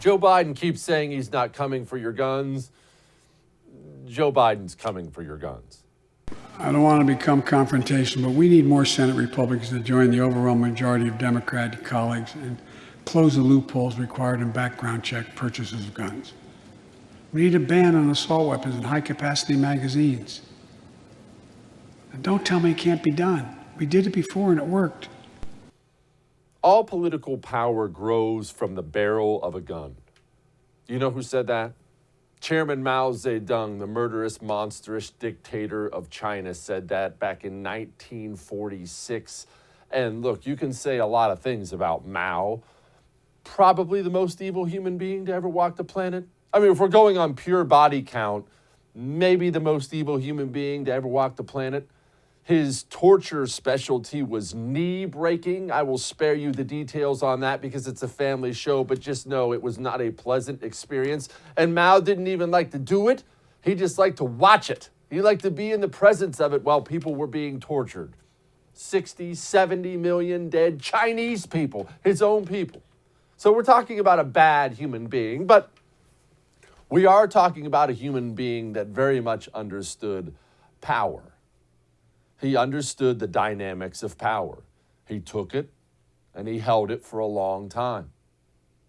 Joe Biden keeps saying he's not coming for your guns. Joe Biden's coming for your guns. I don't want to become confrontational, but we need more Senate Republicans to join the overwhelming majority of Democratic colleagues and close the loopholes required in background check purchases of guns. We need a ban on assault weapons and high-capacity magazines. And don't tell me it can't be done. We did it before and it worked. All political power grows from the barrel of a gun. Do you know who said that? Chairman Mao Zedong, the murderous, monstrous dictator of China, said that back in 1946. And look, you can say a lot of things about Mao. Probably the most evil human being to ever walk the planet. I mean, if we're going on pure body count, maybe the most evil human being to ever walk the planet. His torture specialty was knee breaking. I will spare you the details on that because it's a family show, but just know it was not a pleasant experience. And Mao didn't even like to do it. He just liked to watch it. He liked to be in the presence of it while people were being tortured. 60, 70 million dead Chinese people, his own people. So we're talking about a bad human being, but we are talking about a human being that very much understood power. He understood the dynamics of power. He took it and he held it for a long time.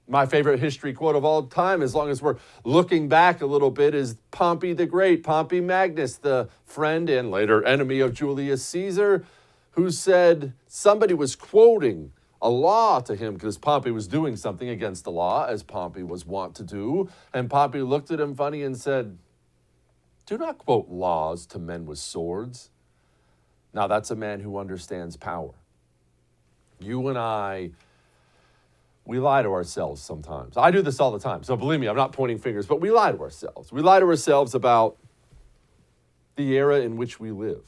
My favorite history quote of all time, as long as we're looking back a little bit, is Pompey the Great, Pompey Magnus, the friend and later enemy of Julius Caesar, who said somebody was quoting a law to him because Pompey was doing something against the law, as Pompey was wont to do. And Pompey looked at him funny and said, "Do not quote laws to men with swords." Now, that's a man who understands power. You and I, we lie to ourselves sometimes. I do this all the time, so believe me, I'm not pointing fingers, but we lie to ourselves. We lie to ourselves about the era in which we live.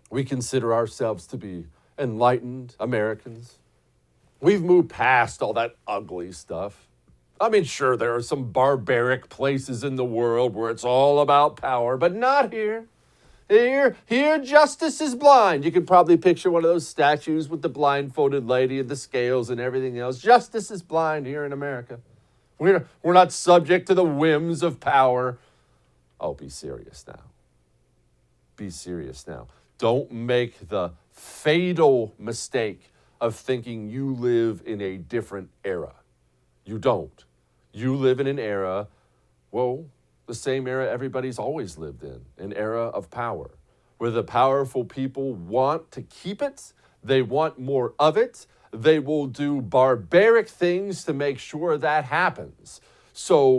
We consider ourselves to be enlightened Americans. We've moved past all that ugly stuff. I mean, sure, there are some barbaric places in the world where it's all about power, but not here. Here, justice is blind. You could probably picture one of those statues with the blindfolded lady and the scales and everything else. Justice is blind here in America. We're not subject to the whims of power. Oh, be serious now. Be serious now. Don't make the fatal mistake of thinking you live in a different era. You don't. You live in an era, well, the same era everybody's always lived in, an era of power, where the powerful people want to keep it, they want more of it, they will do barbaric things to make sure that happens. So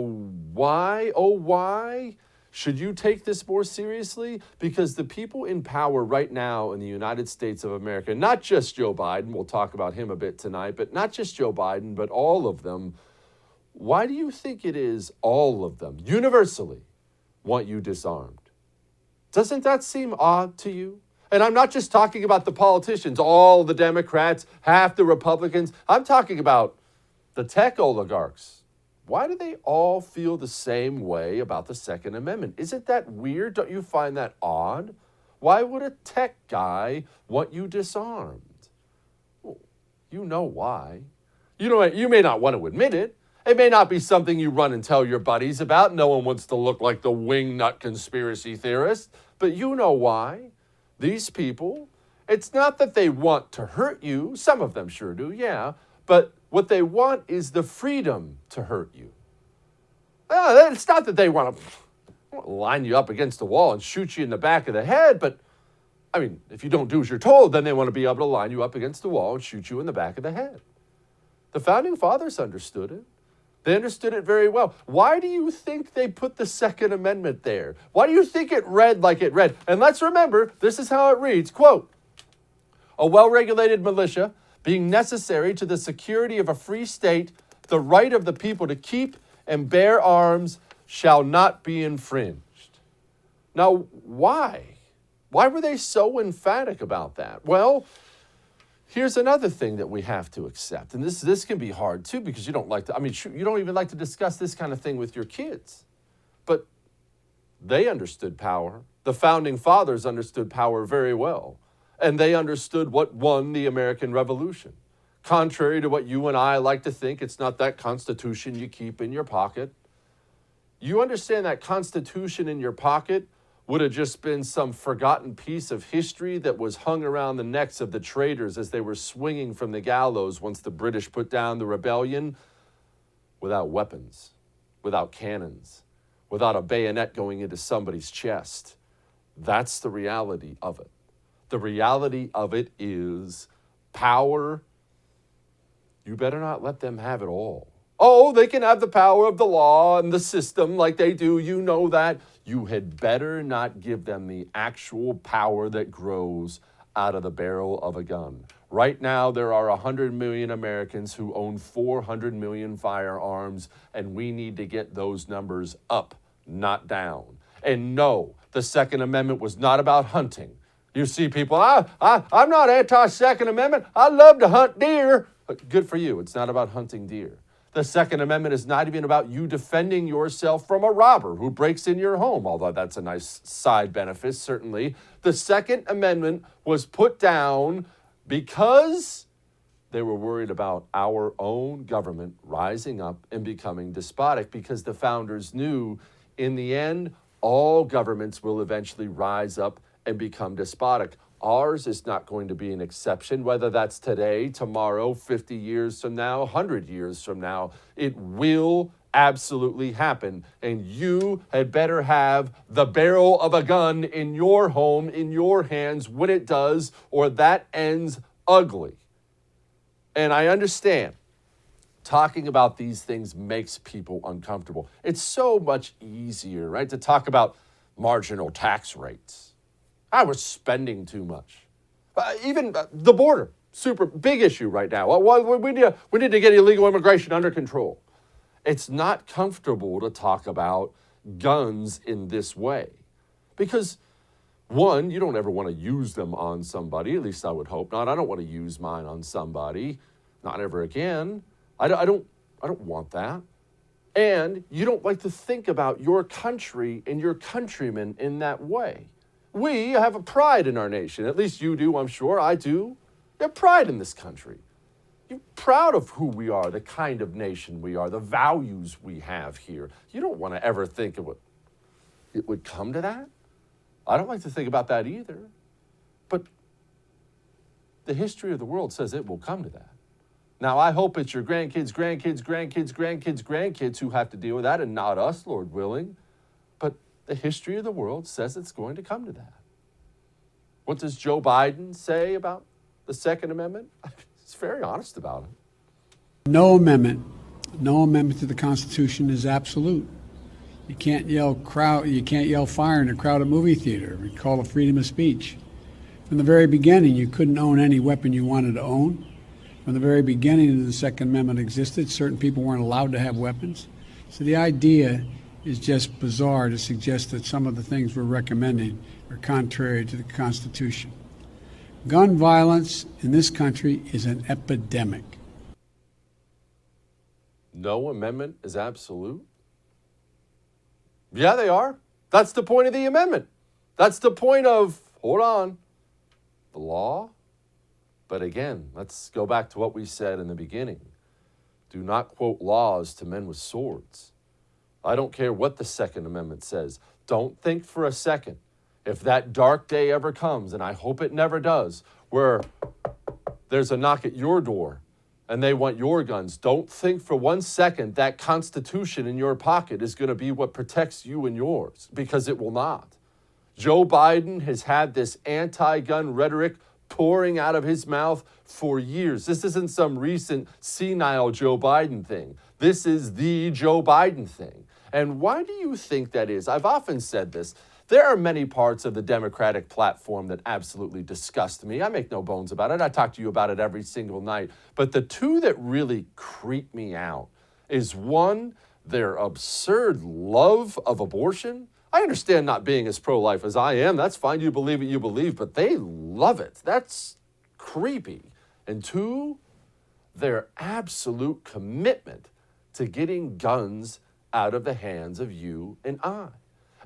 why, oh why, should you take this more seriously? Because the people in power right now in the United States of America, not just Joe Biden, we'll talk about him a bit tonight, but not just Joe Biden, but all of them. Why do you think it is all of them, universally, want you disarmed? Doesn't that seem odd to you? And I'm not just talking about the politicians, all the Democrats, half the Republicans. I'm talking about the tech oligarchs. Why do they all feel the same way about the Second Amendment? Isn't that weird? Don't you find that odd? Why would a tech guy want you disarmed? Well, you know why. You may not want to admit it. It may not be something you run and tell your buddies about. No one wants to look like the wingnut conspiracy theorist, but you know why. These people, it's not that they want to hurt you. Some of them sure do, yeah. But what they want is the freedom to hurt you. It's not that they want to line you up against the wall and shoot you in the back of the head, but I mean, if you don't do as you're told, then they want to be able to line you up against the wall and shoot you in the back of the head. The Founding Fathers understood it. They understood it very well. Why do you think they put the Second Amendment there? Why do you think it read like it read? And let's remember, this is how it reads, quote, "A well-regulated militia being necessary to the security of a free state, the right of the people to keep and bear arms shall not be infringed." Now, why? Why were they so emphatic about that? Well, here's another thing that we have to accept, and this can be hard too because you don't even like to discuss this kind of thing with your kids. But they understood power. The Founding Fathers understood power very well, and they understood what won the American Revolution. Contrary to what you and I like to think, it's not that Constitution you keep in your pocket. You understand that Constitution in your pocket would have just been some forgotten piece of history that was hung around the necks of the traitors as they were swinging from the gallows once the British put down the rebellion, without weapons, without cannons, without a bayonet going into somebody's chest. That's the reality of it. The reality of it is power. You better not let them have it all. Oh, they can have the power of the law and the system like they do. You know that. You had better not give them the actual power that grows out of the barrel of a gun. Right now, there are 100 million Americans who own 400 million firearms, and we need to get those numbers up, not down. And no, the Second Amendment was not about hunting. You see people, I'm not anti-Second Amendment. I love to hunt deer. Good for you. It's not about hunting deer. The Second Amendment is not even about you defending yourself from a robber who breaks in your home, although that's a nice side benefit, certainly. The Second Amendment was put down because they were worried about our own government rising up and becoming despotic, because the founders knew in the end, all governments will eventually rise up and become despotic. Ours is not going to be an exception, whether that's today, tomorrow, 50 years from now, 100 years from now. It will absolutely happen. And you had better have the barrel of a gun in your home, in your hands when it does, or that ends ugly. And I understand talking about these things makes people uncomfortable. It's so much easier, right, to talk about marginal tax rates. I was spending too much. Even the border, super big issue right now. We need to get illegal immigration under control. It's not comfortable to talk about guns in this way because, one, you don't ever want to use them on somebody. At least I would hope not. I don't want to use mine on somebody. Not ever again. I don't want that. And you don't like to think about your country and your countrymen in that way. We have a pride in our nation. At least you do, I'm sure. I do. You have pride in this country. You're proud of who we are, the kind of nation we are, the values we have here. You don't want to ever think of it would come to that. I don't like to think about that either. But the history of the world says it will come to that. Now, I hope it's your grandkids who have to deal with that and not us, Lord willing. But the history of the world says it's going to come to that. What does Joe Biden say about the Second Amendment? He's very honest about it. No amendment to the Constitution is absolute. You can't yell fire in a crowded movie theater. We call it freedom of speech. From the very beginning, you couldn't own any weapon you wanted to own. From the very beginning the Second Amendment existed, certain people weren't allowed to have weapons. So the idea is just bizarre to suggest that some of the things we're recommending are contrary to the Constitution. Gun violence in this country is an epidemic. No amendment is absolute? Yeah, they are. That's the point of the amendment. That's the point of, hold on, the law. But again, let's go back to what we said in the beginning. Do not quote laws to men with swords. I don't care what the Second Amendment says. Don't think for a second, if that dark day ever comes, and I hope it never does, where there's a knock at your door and they want your guns, don't think for 1 second that Constitution in your pocket is going to be what protects you and yours, because it will not. Joe Biden has had this anti-gun rhetoric pouring out of his mouth for years. This isn't some recent senile Joe Biden thing. This is the Joe Biden thing. And why do you think that is? I've often said this. There are many parts of the Democratic platform that absolutely disgust me. I make no bones about it. I talk to you about it every single night. But the two that really creep me out is, one, their absurd love of abortion. I understand not being as pro-life as I am. That's fine. You believe what you believe, but they love it. That's creepy. And two, their absolute commitment to getting guns out of the hands of you and I.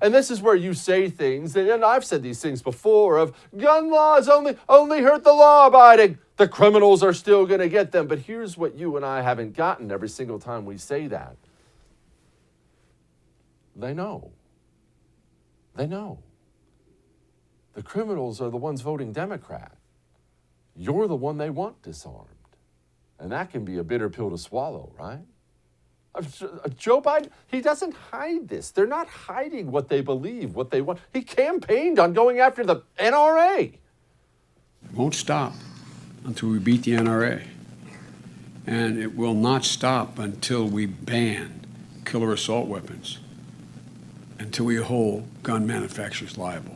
And this is where you say things, and I've said these things before, of gun laws only hurt the law-abiding. The criminals are still going to get them. But here's what you and I haven't gotten every single time we say that. They know. They know. The criminals are the ones voting Democrat. You're the one they want disarmed. And that can be a bitter pill to swallow, right? Joe Biden, he doesn't hide this. They're not hiding what they believe, what they want. He campaigned on going after the NRA. It won't stop until we beat the NRA. And it will not stop until we ban killer assault weapons, until we hold gun manufacturers liable.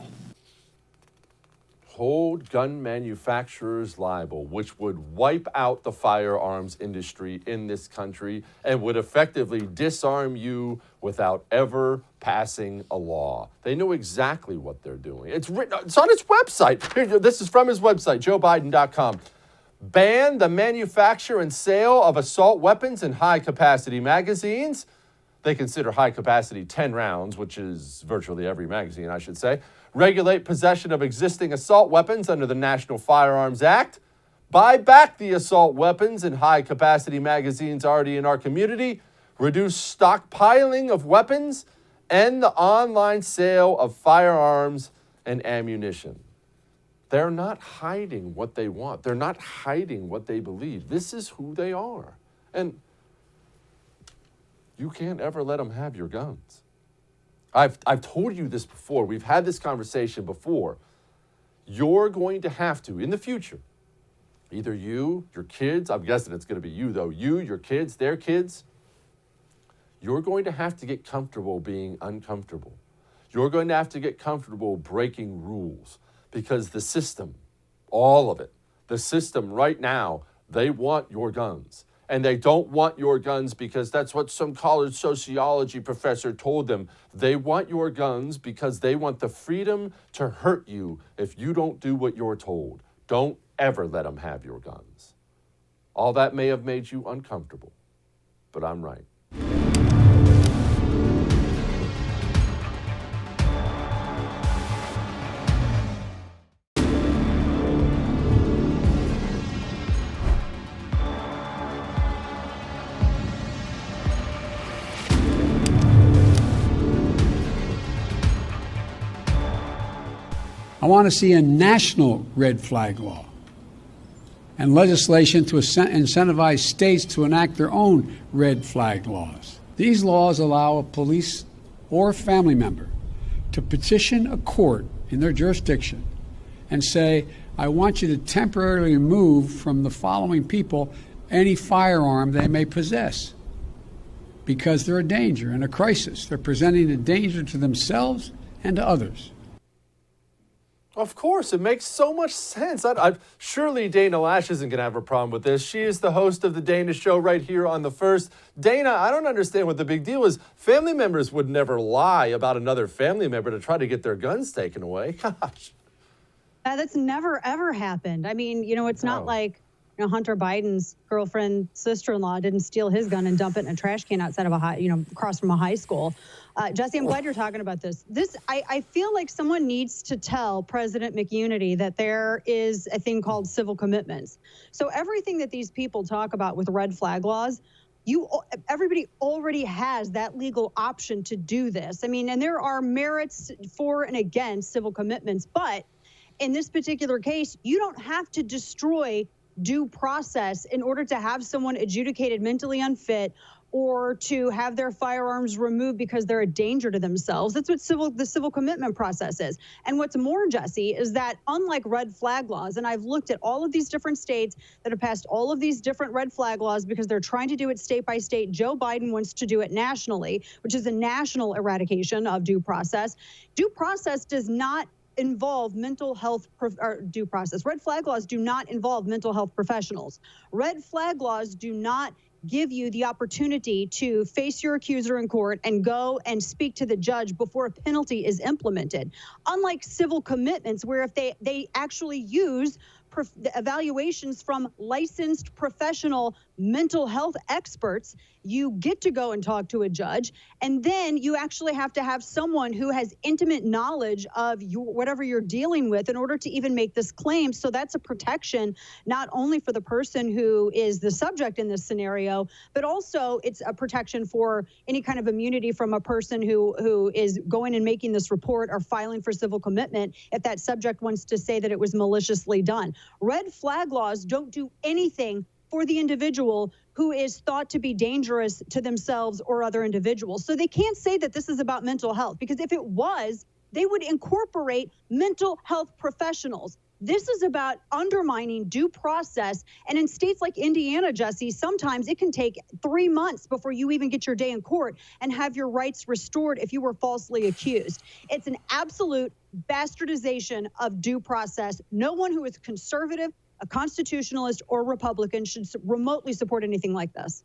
Hold gun manufacturers liable, which would wipe out the firearms industry in this country and would effectively disarm you without ever passing a law. They know exactly what they're doing. It's written, it's on his website. Here, this is from his website, joebiden.com. Ban the manufacture and sale of assault weapons and high-capacity magazines. They consider high-capacity 10 rounds, which is virtually every magazine, I should say. Regulate possession of existing assault weapons under the National Firearms Act. Buy back the assault weapons and high-capacity magazines already in our community. Reduce stockpiling of weapons. End the online sale of firearms and ammunition. They're not hiding what they want. They're not hiding what they believe. This is who they are. And you can't ever let them have your guns. I've told you this before. We've had this conversation before. You're going to have to, in the future, either you, your kids, I'm guessing it's going to be you though, you, your kids, their kids, you're going to have to get comfortable being uncomfortable. You're going to have to get comfortable breaking rules because the system, all of it, the system right now, they want your guns. And they don't want your guns because that's what some college sociology professor told them. They want your guns because they want the freedom to hurt you if you don't do what you're told. Don't ever let them have your guns. All that may have made you uncomfortable, but I'm right. I want to see a national red flag law and legislation to incentivize states to enact their own red flag laws. These laws allow a police or family member to petition a court in their jurisdiction and say, I want you to temporarily remove from the following people any firearm they may possess because they're a danger and a crisis. They're presenting a danger to themselves and to others. Of course, it makes so much sense. Surely Dana Loesch isn't going to have a problem with this. She is the host of the Dana Show right here on TheFirst. Dana, I don't understand what the big deal is. Family members would never lie about another family member to try to get their guns taken away. Gosh. That's never, ever happened. I mean, it's not like Hunter Biden's girlfriend, sister-in-law didn't steal his gun and dump it in a trash can outside of across from a high school. Jesse, I'm glad you're talking about this. I feel like someone needs to tell President McUnity that there is a thing called civil commitments. So everything that these people talk about with red flag laws, everybody already has that legal option to do this. I mean, and there are merits for and against civil commitments, but in this particular case, you don't have to destroy due process in order to have someone adjudicated mentally unfit or to have their firearms removed because they're a danger to themselves. That's what the civil commitment process is. And what's more, Jesse, is that unlike red flag laws, and I've looked at all of these different states that have passed all of these different red flag laws because they're trying to do it state by state. Joe Biden wants to do it nationally, which is a national eradication of due process. Due process does not involve mental health due process. Red flag laws do not involve mental health professionals. Red flag laws do not give you the opportunity to face your accuser in court and go and speak to the judge before a penalty is implemented. Unlike civil commitments, where if they actually use evaluations from licensed professional mental health experts. You get to go and talk to a judge, and then you actually have to have someone who has intimate knowledge of whatever you're dealing with in order to even make this claim. So that's a protection not only for the person who is the subject in this scenario, but also it's a protection for any kind of immunity from a person who is going and making this report or filing for civil commitment if that subject wants to say that it was maliciously done. Red flag laws don't do anything for the individual who is thought to be dangerous to themselves or other individuals. So they can't say that this is about mental health, because if it was, they would incorporate mental health professionals. This is about undermining due process. And in states like Indiana, Jesse, sometimes it can take 3 months before you even get your day in court and have your rights restored if you were falsely accused. It's an absolute bastardization of due process. No one who is conservative, a constitutionalist, or Republican should remotely support anything like this.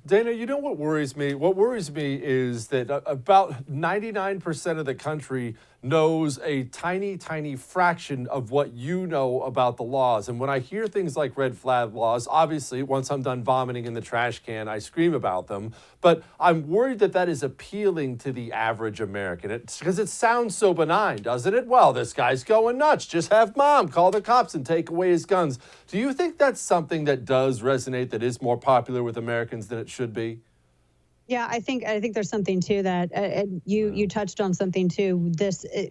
Dana, you know what worries me? What worries me is that about 99% of the country knows a tiny, tiny fraction of what you know about the laws. And when I hear things like red flag laws, obviously, once I'm done vomiting in the trash can, I scream about them. But I'm worried that that is appealing to the average American. Because it sounds so benign, doesn't it? Well, this guy's going nuts. Just have mom call the cops and take away his guns. Do you think that's something that does resonate, that is more popular with Americans than it should be? Yeah, I think there's something to that. You touched on something too.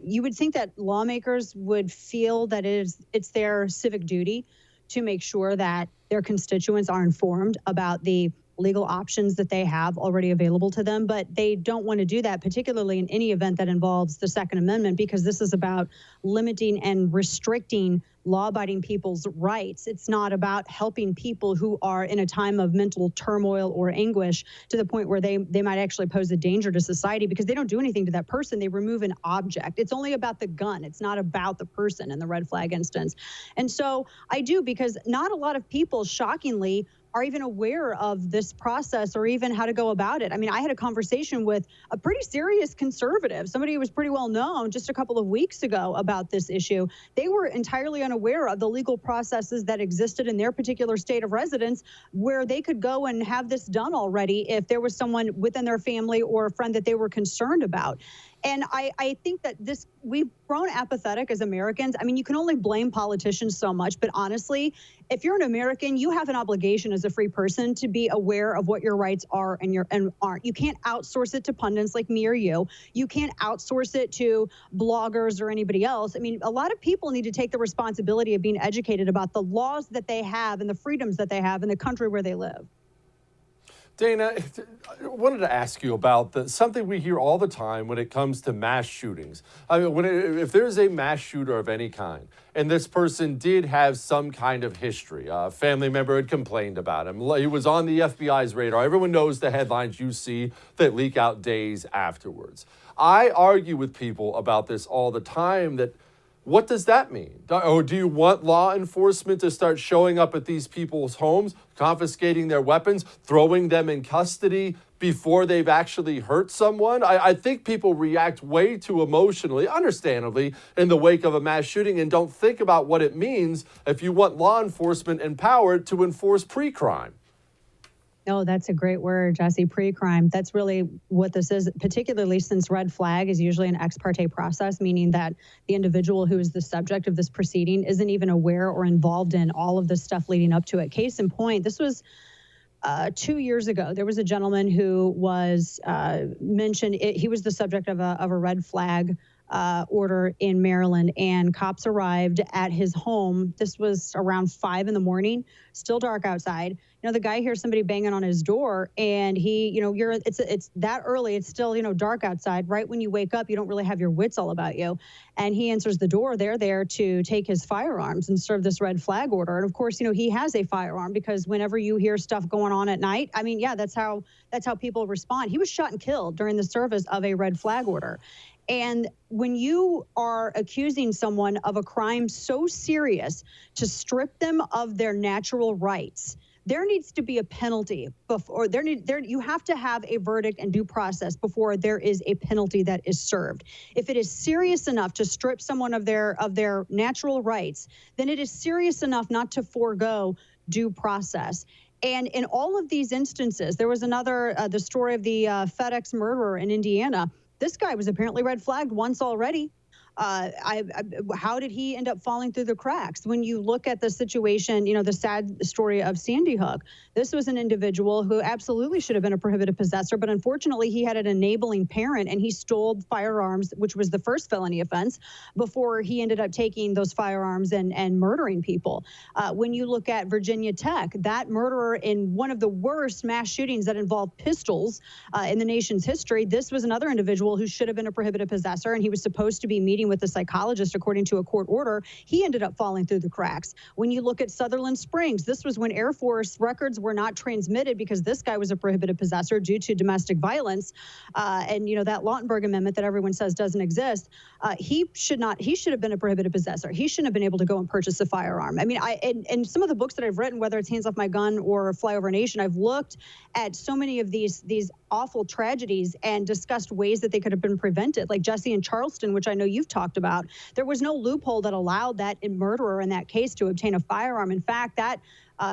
You would think that lawmakers would feel that it's their civic duty to make sure that their constituents are informed about the legal options that they have already available to them, but they don't want to do that, particularly in any event that involves the Second Amendment, because this is about limiting and restricting law-abiding people's rights. It's not about helping people who are in a time of mental turmoil or anguish to the point where they might actually pose a danger to society, because they don't do anything to that person. They remove an object. It's only about the gun. It's not about the person in the red flag instance. And so I do, because not a lot of people, shockingly, are even aware of this process or even how to go about it. I mean, I had a conversation with a pretty serious conservative, somebody who was pretty well known just a couple of weeks ago about this issue. They were entirely unaware of the legal processes that existed in their particular state of residence where they could go and have this done already if there was someone within their family or a friend that they were concerned about. And I think that we've grown apathetic as Americans. I mean, you can only blame politicians so much, but honestly, if you're an American, you have an obligation as a free person to be aware of what your rights are and aren't. You can't outsource it to pundits like me or you. You can't outsource it to bloggers or anybody else. I mean, a lot of people need to take the responsibility of being educated about the laws that they have and the freedoms that they have in the country where they live. Dana, I wanted to ask you about something we hear all the time when it comes to mass shootings. I mean, if there's a mass shooter of any kind, and this person did have some kind of history, a family member had complained about him, he was on the FBI's radar, everyone knows the headlines you see that leak out days afterwards. I argue with people about this all the time, that what does that mean? Or do you want law enforcement to start showing up at these people's homes, confiscating their weapons, throwing them in custody before they've actually hurt someone? I think people react way too emotionally, understandably, in the wake of a mass shooting, and don't think about what it means if you want law enforcement empowered to enforce pre-crime. No, that's a great word, Jesse. Pre-crime. That's really what this is, particularly since red flag is usually an ex parte process, meaning that the individual who is the subject of this proceeding isn't even aware or involved in all of the stuff leading up to it. Case in point, this was 2 years ago. There was a gentleman who was mentioned. He was the subject of a red flag order in Maryland, and cops arrived at his home. This was around 5 a.m, still dark outside. You know, the guy hears somebody banging on his door, and it's that early. It's still, dark outside. Right when you wake up, you don't really have your wits all about you. And he answers the door. They're there to take his firearms and serve this red flag order. And of course, he has a firearm, because whenever you hear stuff going on at night, I mean, yeah, that's how people respond. He was shot and killed during the service of a red flag order. And when you are accusing someone of a crime so serious to strip them of their natural rights, there needs to be a penalty before you have to have a verdict and due process before there is a penalty that is served. If it is serious enough to strip someone of their natural rights, then it is serious enough not to forego due process. And in all of these instances, there was another, the story of the FedEx murderer in Indiana. This guy was apparently red flagged once already. How did he end up falling through the cracks? When you look at the situation, the sad story of Sandy Hook, this was an individual who absolutely should have been a prohibited possessor, but unfortunately he had an enabling parent and he stole firearms, which was the first felony offense, before he ended up taking those firearms and murdering people. When you look at Virginia Tech, that murderer in one of the worst mass shootings that involved pistols in the nation's history, this was another individual who should have been a prohibited possessor, and he was supposed to be meeting with a psychologist according to a court order. He ended up falling through the cracks. When you look at Sutherland Springs, this was when Air Force records were not transmitted because this guy was a prohibited possessor due to domestic violence. And that Lautenberg Amendment that everyone says doesn't exist, he should have been a prohibited possessor. He shouldn't have been able to go and purchase a firearm. I mean, in some of the books that I've written, whether it's Hands Off My Gun or Fly Over Nation, I've looked at so many of these awful tragedies and discussed ways that they could have been prevented, like Jesse in Charleston, which I know you've talked about. There was no loophole that allowed that murderer in that case to obtain a firearm. In fact, that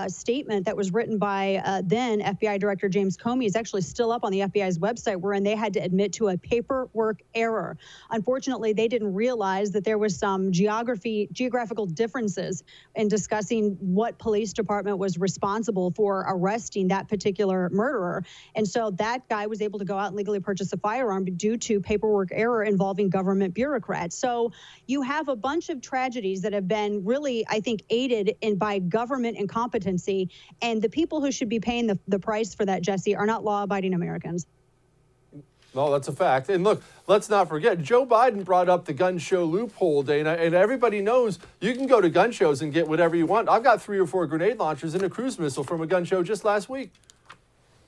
statement that was written by then FBI Director James Comey is actually still up on the FBI's website, wherein they had to admit to a paperwork error. Unfortunately, they didn't realize that there was some geographical differences in discussing what police department was responsible for arresting that particular murderer. And so that guy was able to go out and legally purchase a firearm due to paperwork error involving government bureaucrats. So you have a bunch of tragedies that have been really, I think, aided by government incompetency. And the people who should be paying the price for that, Jesse, are not law-abiding Americans. No, that's a fact. And look, let's not forget, Joe Biden brought up the gun show loophole, Dana, and everybody knows you can go to gun shows and get whatever you want. I've got 3 or 4 grenade launchers and a cruise missile from a gun show just last week.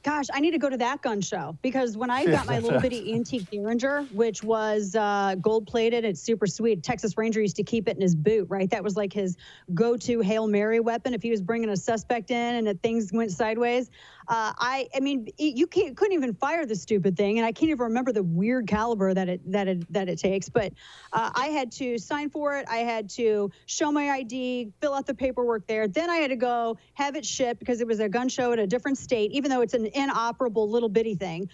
Gosh, I need to go to that gun show, because when I got my little bitty antique Derringer, which was gold-plated, it's super sweet. Texas Ranger used to keep it in his boot, right? That was like his go-to Hail Mary weapon if he was bringing a suspect in and things went sideways. I mean, you couldn't even fire the stupid thing, and I can't even remember the weird caliber that it takes. But I had to sign for it. I had to show my ID, fill out the paperwork there. Then I had to go have it shipped because it was a gun show at a different state, even though it's an inoperable little bitty thing.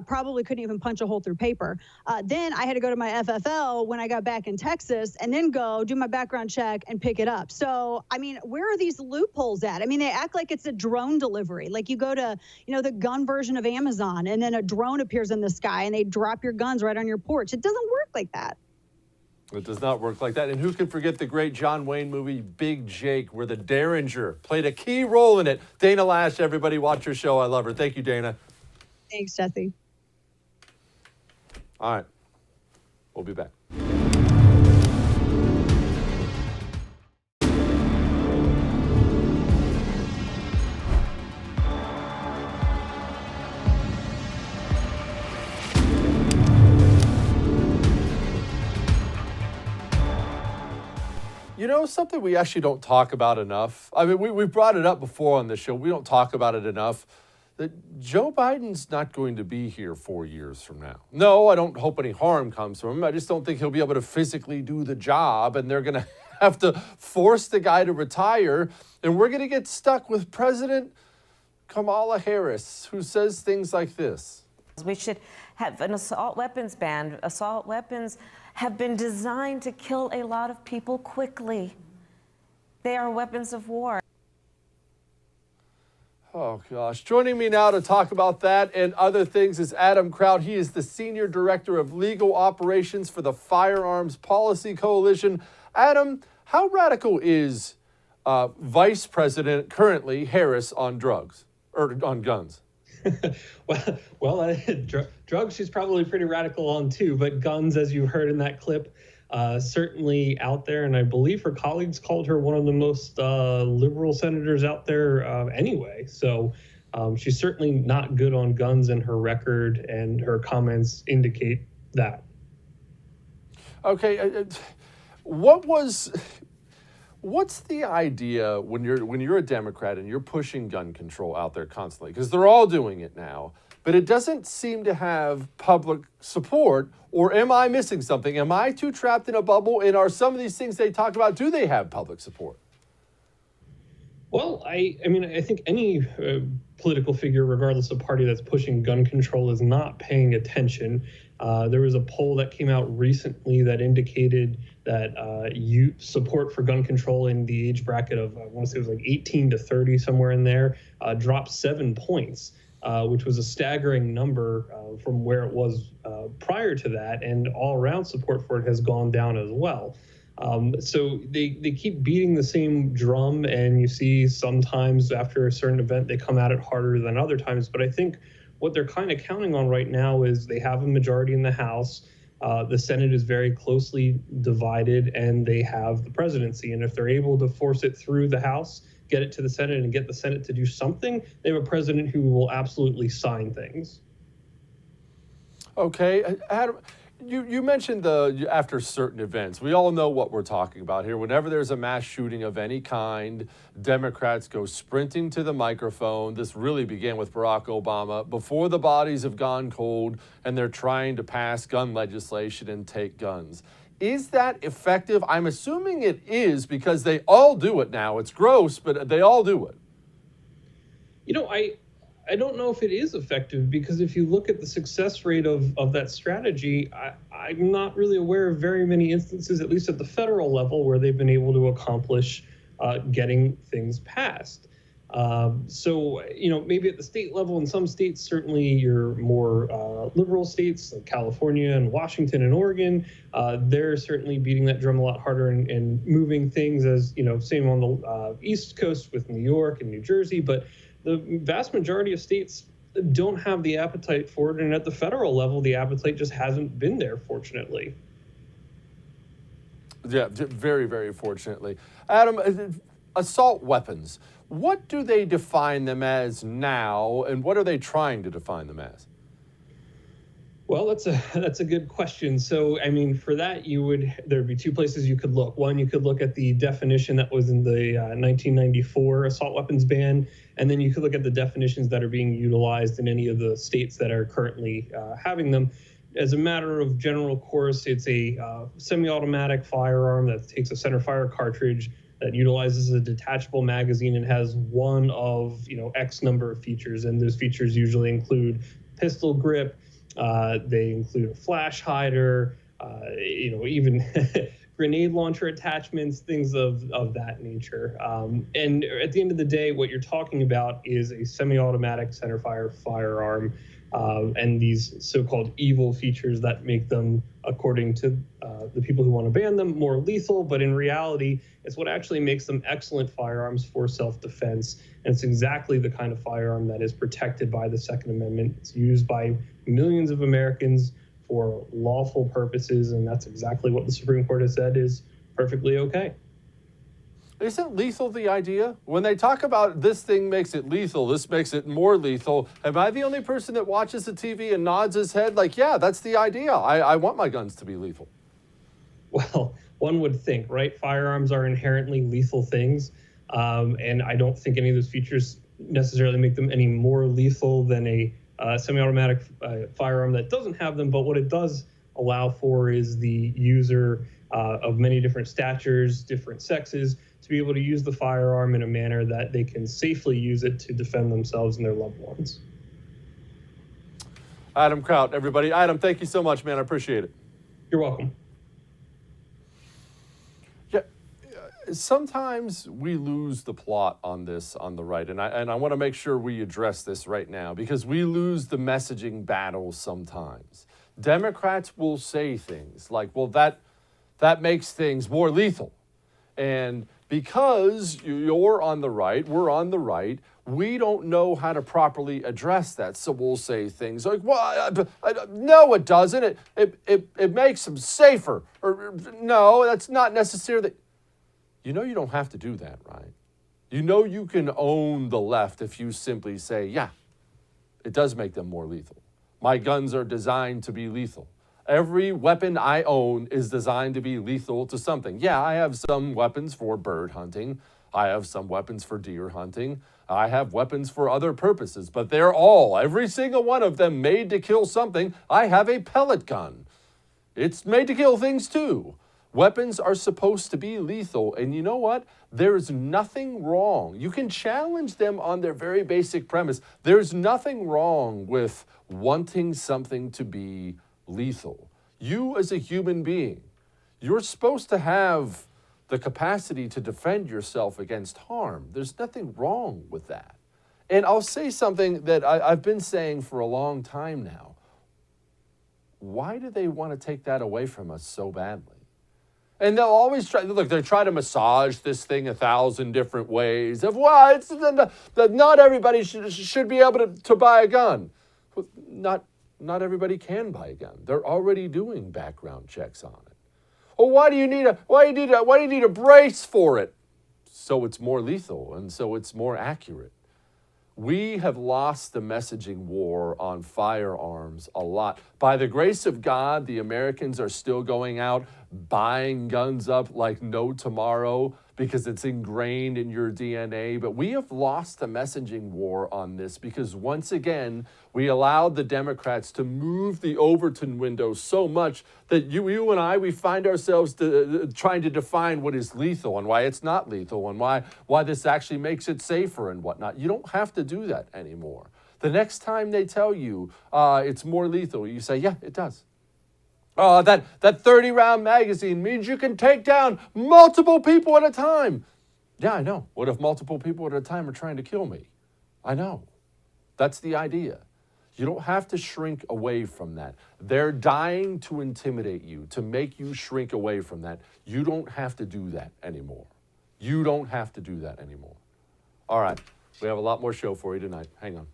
Probably couldn't even punch a hole through paper. Then I had to go to my FFL when I got back in Texas, and then go do my background check and pick it up. So, I mean, where are these loopholes at? I mean, they act like it's a drone delivery. Like you go to, the gun version of Amazon, and then a drone appears in the sky and they drop your guns right on your porch. It doesn't work like that. It does not work like that. And who can forget the great John Wayne movie, Big Jake, where the Derringer played a key role in it. Dana Loesch, everybody watch your show. I love her. Thank you, Dana. Thanks, Jesse. All right. We'll be back. Something we actually don't talk about enough. I mean, we brought it up before on the show. We don't talk about it enough. That Joe Biden's not going to be here 4 years from now. No, I don't hope any harm comes from him. I just don't think he'll be able to physically do the job, and they're going to have to force the guy to retire. And we're going to get stuck with President Kamala Harris, who says things like this. We should have an assault weapons ban. Assault weapons have been designed to kill a lot of people quickly. They are weapons of war. Oh, gosh. Joining me now to talk about that and other things is Adam Kraut. He is the Senior Director of Legal Operations for the Firearms Policy Coalition. Adam, how radical is Vice President currently Harris on drugs or on guns? well, drugs she's probably pretty radical on too, but guns, as you heard in that clip, certainly out there. And I believe her colleagues called her one of the most liberal senators out there anyway. So she's certainly not good on guns, and her record and her comments indicate that. Okay. What's the idea when you're a Democrat and you're pushing gun control out there constantly? Because they're all doing it now, but it doesn't seem to have public support. Or am I missing something? Am I too trapped in a bubble? And are some of these things they talk about, do they have public support? Well, I mean, I think any political figure, regardless of party, that's pushing gun control is not paying attention. There was a poll that came out recently that indicated that support for gun control in the age bracket of, I want to say it was like 18 to 30, somewhere in there, dropped 7 points, which was a staggering number from where it was prior to that. And all around support for it has gone down as well. So they keep beating the same drum, and you see sometimes after a certain event they come at it harder than other times. But I think what they're kind of counting on right now is they have a majority in the House. The Senate is very closely divided, and they have the presidency. And if they're able to force it through the House, get it to the Senate, and get the Senate to do something, they have a president who will absolutely sign things. Okay, Adam, you mentioned after certain events. We all know what we're talking about here. Whenever there's a mass shooting of any kind, Democrats go sprinting to the microphone. This really began with Barack Obama. Before the bodies have gone cold, and they're trying to pass gun legislation and take guns. Is that effective? I'm assuming it is, because they all do it now. It's gross, but they all do it. You know, I don't know if it is effective, because if you look at the success rate of that strategy, I'm not really aware of very many instances, at least at the federal level, where they've been able to accomplish getting things passed. So, you know, maybe at the state level, in some states, certainly your more liberal states like California and Washington and Oregon, they're certainly beating that drum a lot harder and moving things, as, you know, same on the East Coast with New York and New Jersey. But the vast majority of states don't have the appetite for it. And at the federal level, the appetite just hasn't been there, fortunately. Yeah, very, very fortunately. Adam, assault weapons, what do they define them as now, and what are they trying to define them as? Well, that's a good question. So, I mean, for that, there'd be 2 places you could look. One, you could look at the definition that was in the 1994 assault weapons ban, and then you could look at the definitions that are being utilized in any of the states that are currently having them. As a matter of general course, it's a semi-automatic firearm that takes a center fire cartridge that utilizes a detachable magazine and has one of, you know, X number of features, and those features usually include pistol grip. They include a flash hider, you know, even grenade launcher attachments, things of that nature. And at the end of the day, what you're talking about is a semi-automatic centerfire firearm, and these so-called evil features that make them, according to the people who want to ban them, more lethal. But in reality, it's what actually makes them excellent firearms for self-defense. And it's exactly the kind of firearm that is protected by the Second Amendment. It's used by millions of Americans for lawful purposes, and that's exactly what the Supreme Court has said is perfectly okay. Isn't lethal the idea? When they talk about this thing makes it lethal, this makes it more lethal, am I the only person that watches the TV and nods his head like, yeah, that's the idea. I want my guns to be lethal? Well, one would think, right? Firearms are inherently lethal things, and I don't think any of those features necessarily make them any more lethal than a semi-automatic firearm that doesn't have them. But what it does allow for is the user of many different statures, different sexes, to be able to use the firearm in a manner that they can safely use it to defend themselves and their loved ones. Adam Kraut, everybody. Adam, thank you so much, man. I appreciate it. You're welcome. Yeah, sometimes we lose the plot on this on the right, and I want to make sure we address this right now, because we lose the messaging battle sometimes. Democrats will say things like, well, that makes things more lethal. And because you're on the right, we're on the right, we don't know how to properly address that. So we'll say things like, well, no, it doesn't. It makes them safer. Or no, that's not necessarily. You know you don't have to do that, right? You know you can own the left if you simply say, yeah, it does make them more lethal. My guns are designed to be lethal. Every weapon I own is designed to be lethal to something. Yeah, I have some weapons for bird hunting. I have some weapons for deer hunting. I have weapons for other purposes, but they're all, every single one of them, made to kill something. I have a pellet gun. It's made to kill things too. Weapons are supposed to be lethal, and you know what? There's nothing wrong. You can challenge them on their very basic premise. There's nothing wrong with wanting something to be lethal. You as a human being, you're supposed to have the capacity to defend yourself against harm. There's nothing wrong with that. And I'll say something that I've been saying for a long time now. Why do they want to take that away from us so badly? And they'll always try, look, they try to massage this thing 1,000 different ways of, well, it's that not everybody should be able to buy a gun. Well, not everybody can buy a gun. They're already doing background checks on it. Well, why do you need a brace for it? So it's more lethal and so it's more accurate. We have lost the messaging war on firearms a lot. By the grace of God, the Americans are still going out buying guns up like no tomorrow because it's ingrained in your DNA. But we have lost the messaging war on this because once again, we allowed the Democrats to move the Overton window so much that you and I, we find ourselves trying to define what is lethal and why it's not lethal and why this actually makes it safer and whatnot. You don't have to do that anymore. The next time they tell you it's more lethal, you say, yeah, it does. That 30-round magazine means you can take down multiple people at a time. Yeah, I know. What if multiple people at a time are trying to kill me? I know. That's the idea. You don't have to shrink away from that. They're dying to intimidate you, to make you shrink away from that. You don't have to do that anymore. You don't have to do that anymore. All right, we have a lot more show for you tonight. Hang on.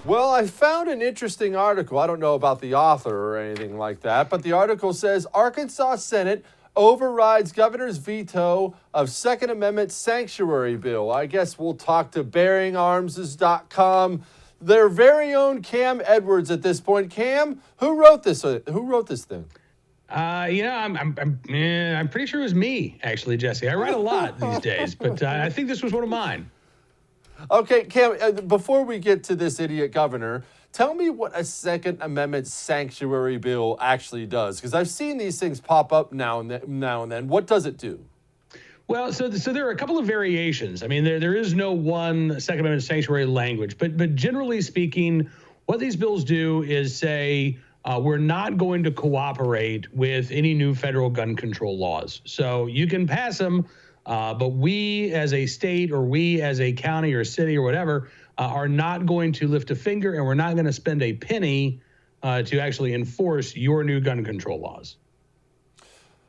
Well, I found an interesting article. I don't know about the author or anything like that, but the article says Arkansas Senate overrides governor's veto of Second Amendment sanctuary bill. I guess we'll talk to bearingarms.com, their very own Cam Edwards at this point. Cam, who wrote this? Who wrote this thing? I'm pretty sure it was me, actually, Jesse. I write a lot these days, but I think this was one of mine. Okay, Cam, before we get to this idiot governor, tell me what a Second Amendment sanctuary bill actually does, because I've seen these things pop up now and then. What does it do? Well, so there are a couple of variations. I mean, there is no one Second Amendment sanctuary language, but generally speaking, what these bills do is say we're not going to cooperate with any new federal gun control laws. So you can pass them. But we as a state or we as a county or city or whatever are not going to lift a finger and we're not going to spend a penny to actually enforce your new gun control laws.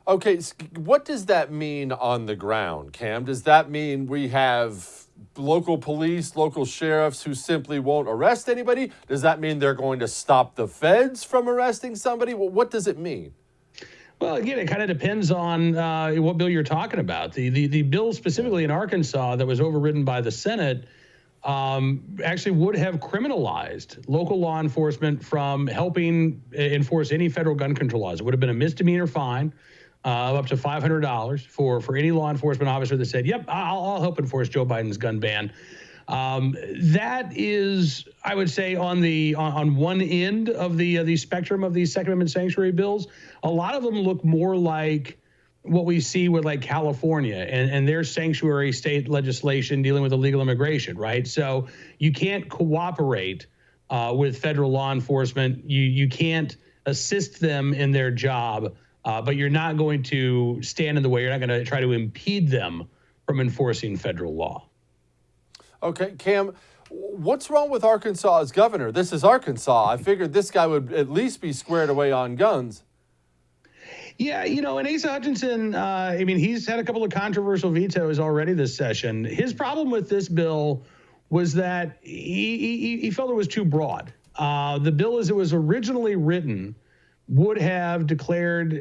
Okay, what does that mean on the ground, Cam? Does that mean we have local police, local sheriffs who simply won't arrest anybody? Does that mean they're going to stop the feds from arresting somebody? Well, what does it mean? Well, again, it kind of depends on what bill you're talking about. The bill specifically in Arkansas that was overridden by the Senate actually would have criminalized local law enforcement from helping enforce any federal gun control laws. It would have been a misdemeanor fine of up to $500 for any law enforcement officer that said, yep, I'll help enforce Joe Biden's gun ban. That is, I would say, on one end of the spectrum of these Second Amendment sanctuary bills. A lot of them look more like what we see with like California and their sanctuary state legislation dealing with illegal immigration, right? So you can't cooperate with federal law enforcement. You can't assist them in their job, but you're not going to stand in the way. You're not going to try to impede them from enforcing federal law. Okay, Cam, what's wrong with Arkansas as governor? This is Arkansas. I figured this guy would at least be squared away on guns. Yeah, and Asa Hutchinson, he's had a couple of controversial vetoes already this session. His problem with this bill was that he felt it was too broad. The bill as it was originally written would have declared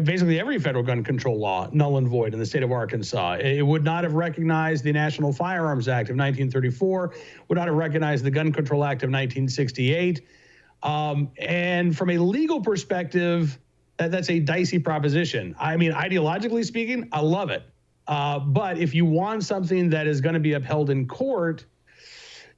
basically every federal gun control law null and void in the state of Arkansas. It would not have recognized the National Firearms Act of 1934, would not have recognized the Gun Control Act of 1968. And from a legal perspective, that's a dicey proposition. I mean, ideologically speaking, I love it. But if you want something that is going to be upheld in court,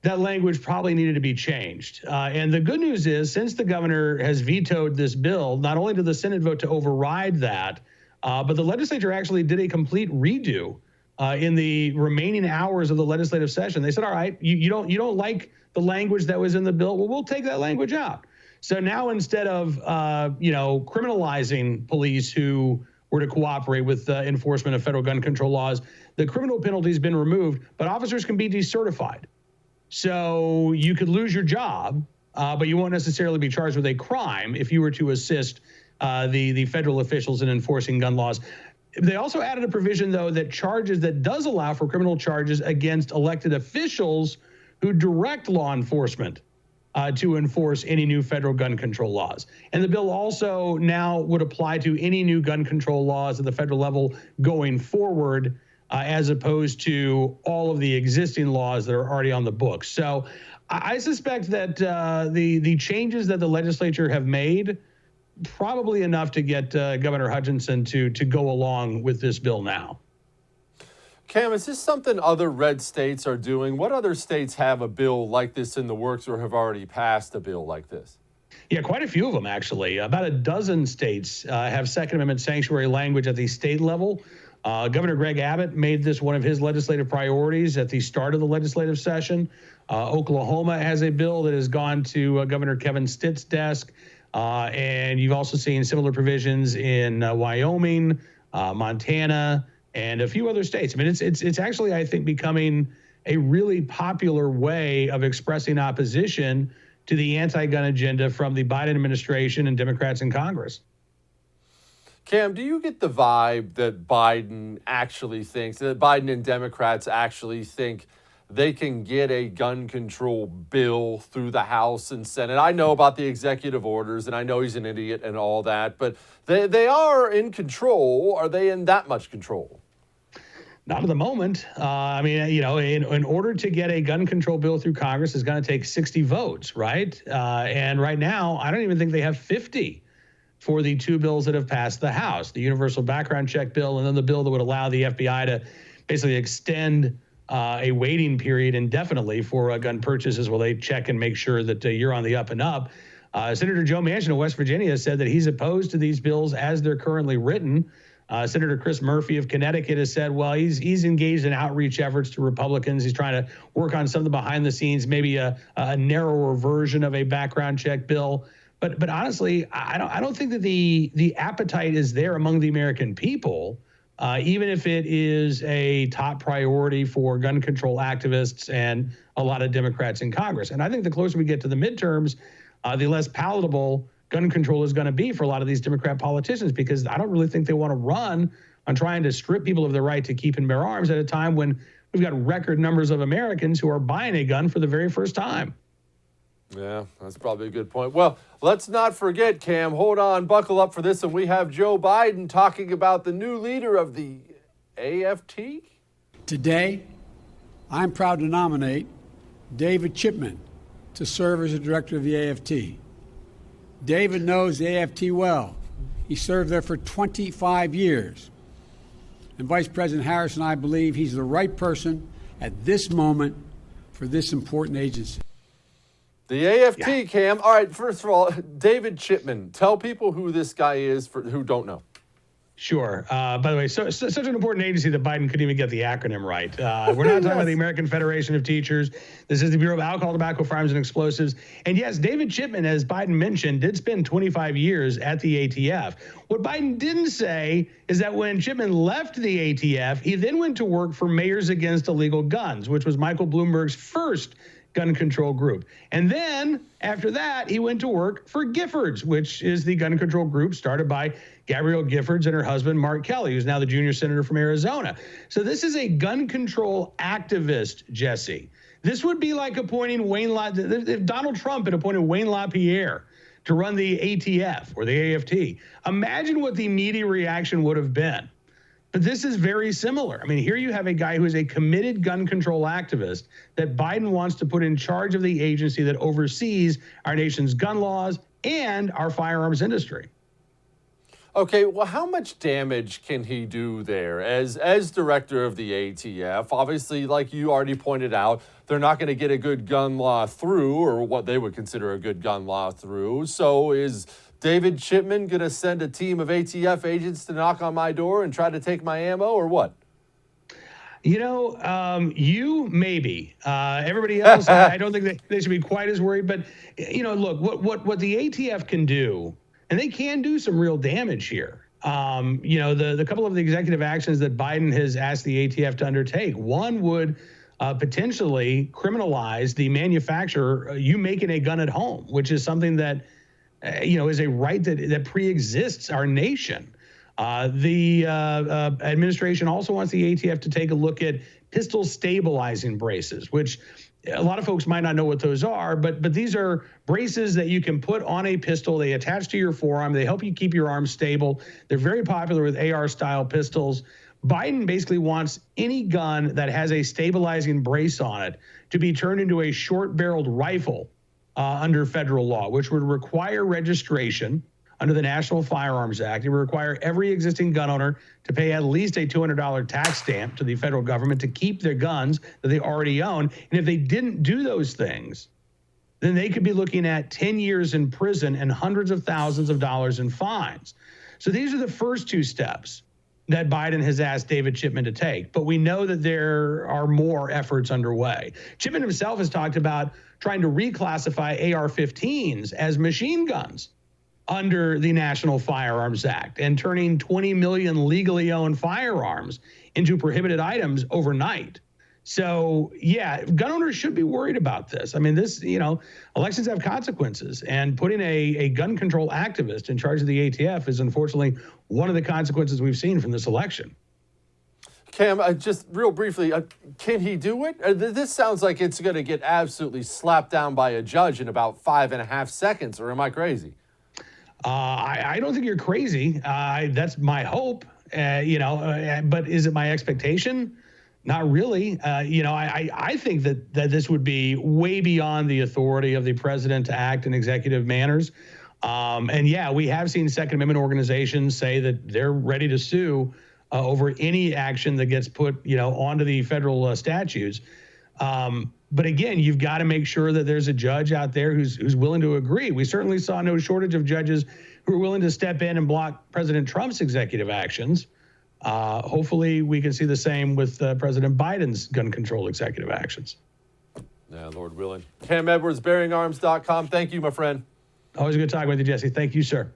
that language probably needed to be changed. And the good news is, since the governor has vetoed this bill, not only did the Senate vote to override that, but the legislature actually did a complete redo in the remaining hours of the legislative session. They said, all right, you don't like the language that was in the bill? Well, we'll take that language out. So now instead of, criminalizing police who were to cooperate with enforcement of federal gun control laws, the criminal penalty has been removed, but officers can be decertified. So you could lose your job, but you won't necessarily be charged with a crime if you were to assist the federal officials in enforcing gun laws. They also added a provision, though, that does allow for criminal charges against elected officials who direct law enforcement to enforce any new federal gun control laws. And the bill also now would apply to any new gun control laws at the federal level going forward, as opposed to all of the existing laws that are already on the books. So I suspect that the changes that the legislature have made, probably enough to get Governor Hutchinson to go along with this bill now. Cam, is this something other red states are doing? What other states have a bill like this in the works or have already passed a bill like this? Yeah, quite a few of them, actually. About a dozen states have Second Amendment sanctuary language at the state level. Governor Greg Abbott made this one of his legislative priorities at the start of the legislative session. Oklahoma has a bill that has gone to Governor Kevin Stitt's desk. And you've also seen similar provisions in Wyoming, Montana, and a few other states. I mean, it's actually, I think, becoming a really popular way of expressing opposition to the anti-gun agenda from the Biden administration and Democrats in Congress. Cam, do you get the vibe that Biden and Democrats actually think they can get a gun control bill through the House and Senate? I know about the executive orders, and I know he's an idiot and all that, but they are in control. Are they in that much control? Not at the moment. I mean, in order to get a gun control bill through Congress, it's going to take 60 votes, right? And right now, I don't even think they have 50 for the two bills that have passed the House, the universal background check bill, and then the bill that would allow the FBI to basically extend a waiting period indefinitely for gun purchases while they check and make sure that you're on the up and up. Senator Joe Manchin of West Virginia said that he's opposed to these bills as they're currently written. Senator Chris Murphy of Connecticut has said, well, he's engaged in outreach efforts to Republicans. He's trying to work on some of the behind the scenes, maybe a narrower version of a background check bill. But honestly, I don't think that the appetite is there among the American people, even if it is a top priority for gun control activists and a lot of Democrats in Congress. And I think the closer we get to the midterms, the less palatable gun control is going to be for a lot of these Democrat politicians, because I don't really think they want to run on trying to strip people of their right to keep and bear arms at a time when we've got record numbers of Americans who are buying a gun for the very first time. Yeah, that's probably a good point. Well, let's not forget, Cam, hold on, buckle up for this, and we have Joe Biden talking about the new leader of the AFT. Today, I'm proud to nominate David Chipman to serve as the director of the AFT. David knows the AFT well. He served there for 25 years. And Vice President Harris and I believe he's the right person at this moment for this important agency. The AFT, Cam. All right, first of all, David Chipman. Tell people who this guy is who don't know. Sure. By the way, such an important agency that Biden couldn't even get the acronym right. We're not talking about the American Federation of Teachers. This is the Bureau of Alcohol, Tobacco, Firearms, and Explosives. And yes, David Chipman, as Biden mentioned, did spend 25 years at the ATF. What Biden didn't say is that when Chipman left the ATF, he then went to work for Mayors Against Illegal Guns, which was Michael Bloomberg's first gun control group. And then after that, he went to work for Giffords, which is the gun control group started by Gabrielle Giffords and her husband, Mark Kelly, who's now the junior senator from Arizona. So this is a gun control activist, Jesse. This would be like appointing if Donald Trump had appointed Wayne LaPierre to run the ATF or the AFT. Imagine what the media reaction would have been. But this is very similar. I mean, here you have a guy who is a committed gun control activist that Biden wants to put in charge of the agency that oversees our nation's gun laws and our firearms industry. Okay, well, how much damage can he do there as director of the ATF? Obviously, like you already pointed out, they're not going to get a good gun law through, or what they would consider a good gun law through. So is David Chipman going to send a team of ATF agents to knock on my door and try to take my ammo, or what? You maybe. Everybody else, I don't think they should be quite as worried. But, look, what the ATF can do, and they can do some real damage here. The couple of the executive actions that Biden has asked the ATF to undertake, one would potentially criminalize the manufacturer, you making a gun at home, which is something that, is a right that pre-exists our nation. The administration also wants the ATF to take a look at pistol stabilizing braces, which a lot of folks might not know what those are, but these are braces that you can put on a pistol. They attach to your forearm. They help you keep your arm stable. They're very popular with AR-style pistols. Biden basically wants any gun that has a stabilizing brace on it to be turned into a short-barreled rifle under federal law, which would require registration under the National Firearms Act. It would require every existing gun owner to pay at least a $200 tax stamp to the federal government to keep their guns that they already own. And if they didn't do those things, then they could be looking at 10 years in prison and hundreds of thousands of dollars in fines. So these are the first two steps that Biden has asked David Chipman to take. But we know that there are more efforts underway. Chipman himself has talked about trying to reclassify AR-15s as machine guns under the National Firearms Act and turning 20 million legally owned firearms into prohibited items overnight. So, yeah, gun owners should be worried about this. I mean, elections have consequences, and putting a gun control activist in charge of the ATF is unfortunately one of the consequences we've seen from this election. Cam, just real briefly, can he do it? This sounds like it's going to get absolutely slapped down by a judge in about 5.5 seconds, or am I crazy? I don't think you're crazy. That's my hope, but is it my expectation? Not really. I think that this would be way beyond the authority of the president to act in executive manners. We have seen Second Amendment organizations say that they're ready to sue over any action that gets put, onto the federal statutes. But again, you've got to make sure that there's a judge out there who's willing to agree. We certainly saw no shortage of judges who are willing to step in and block President Trump's executive actions. Hopefully, we can see the same with President Biden's gun control executive actions. Yeah, Lord willing. Cam Edwards, bearingarms.com. Thank you, my friend. Always good talking with you, Jesse. Thank you, sir.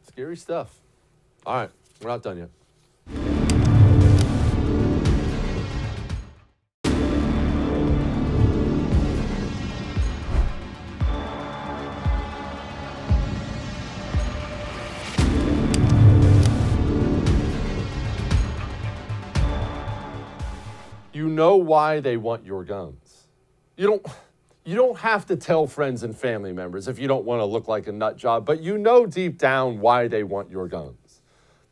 Scary stuff. All right, we're not done yet. You know why they want your guns. You don't have to tell friends and family members if you don't want to look like a nut job, but you know deep down why they want your guns.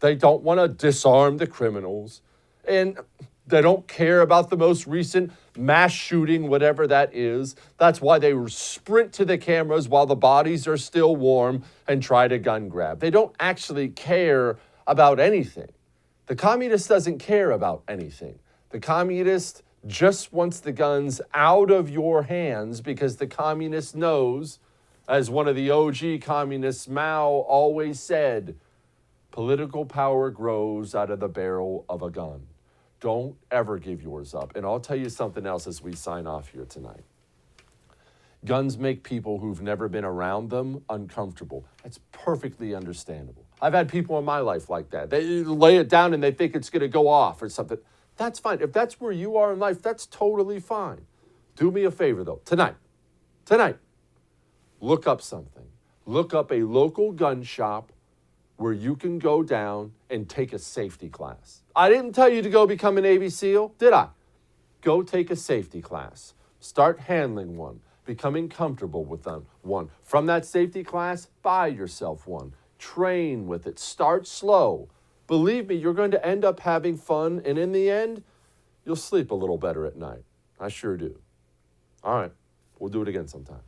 They don't want to disarm the criminals, and they don't care about the most recent mass shooting, whatever that is. That's why they sprint to the cameras while the bodies are still warm and try to gun grab. They don't actually care about anything. The communist doesn't care about anything. The communist just wants the guns out of your hands because the communist knows, as one of the OG communists, Mao, always said, political power grows out of the barrel of a gun. Don't ever give yours up. And I'll tell you something else as we sign off here tonight. Guns make people who've never been around them uncomfortable. That's perfectly understandable. I've had people in my life like that. They lay it down and they think it's going to go off or something. That's fine. If that's where you are in life, that's totally fine. Do me a favor, though. Tonight, look up something. Look up a local gun shop where you can go down and take a safety class. I didn't tell you to go become a Navy SEAL, did I? Go take a safety class. Start handling one, becoming comfortable with one. From that safety class, buy yourself one. Train with it. Start slow. believe me, you're going to end up having fun, and in the end, you'll sleep a little better at night. I sure do. All right, we'll do it again sometime.